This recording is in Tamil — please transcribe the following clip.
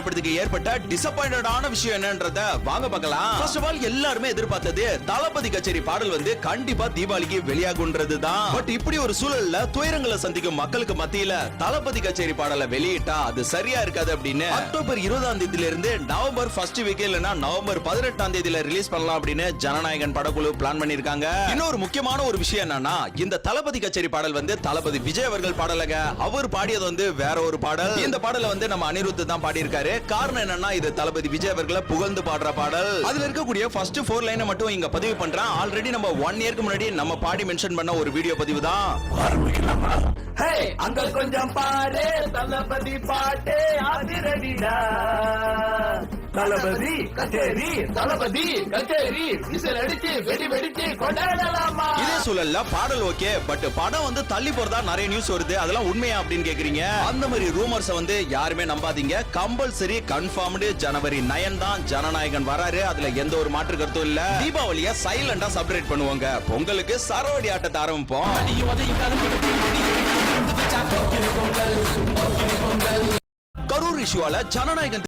திரைப்படத்துக்கு ஏற்பட்ட டிசப்பாயிண்டடான விஷயம் என்னன்றத வாங்க பார்க்கலாம். ஃபர்ஸ்ட் ஆஃப் ஆல் எல்லாரும் எதிர்பார்த்தது தளபதி கச்சேரி பாடல் வந்து கண்டிப்பா தீபாவளிக்கு வெளியாகுன்றதுதான். பட் இப்படி ஒரு சூழல்ல துயரங்களை சந்திக்கும் மக்களுக்கு மத்தியில தளபதி கச்சேரி பாடலை வெளியிட்டா அது சரியா இருக்காது அப்படின்னு அக்டோபர் 20ஆம் தேதியில இருந்து நவம்பர் ஃபர்ஸ்ட் வீக் இல்லனா நவம்பர் 18ஆம் தேதியில ரிலீஸ் பண்ணலாம் அப்படின்னு ஜனநாயகன் படக்குழு பிளான் பண்ணிருக்காங்க. இன்னொரு முக்கியமான ஒரு விஷயம் என்னன்னா, இந்த தளபதி கச்சேரி பாடல் வந்து தளபதி விஜய் அவர்கள் பாடலங்க. அவர் பாடியது வந்து வேற ஒரு பாடல். இந்த பாடலை வந்து நம்ம அனிருத் தான் பாடியிருக்காரு. காரணம் என்னன்னா, இது தளபதி விஜய் அவர்களை புகழ்ந்து பாடுற பாடல். அதுல இருக்கக்கூடிய ஃபர்ஸ்ட் 4 லைனை மட்டும் இங்க பதிவு பண்றேன். ஆல்ரெடி நம்ம 1 இயருக்கு முன்னாடி நம்ம பாடி மென்ஷன் பண்ண ஒரு வீடியோ பதிவு தான். ஆரம்பிக்கலாமா? ஹே அங்க கொஞ்சம் பாரு, தளபதி பாட்டே அதிரடிடா. தளபதி கச்சேரி, தளபதி கச்சேரி, விசில் அடிச்சு வெடி வெடிச்சு கொண்டாடலாமா? இதே சூழல்ல பாடல் ஓகே, பட் படம் வந்து தள்ளி போறதா நிறைய நியூஸ் வருது. அதெல்லாம் உண்மையா அப்படின்னு கேக்குறீங்க. அந்த மாதிரி ரூமர்ஸ் வந்து யாருமே நம்பாதீங்க. கம்பல்சரி கன்ஃபார்ம்டு ஜனவரி 9 தான் ஜனநாயகன் வராரு. அதுல எந்த ஒரு மாற்று கருத்தும் இல்ல. தீபாவளியை சைலண்டா செலிப்ரேட் பண்ணுவாங்க. பொங்கலுக்கு சரவடி ஆட்டத்தை ஆரம்பிப்போம். கரூர் இஷ்யூவால ஜனநாயகன்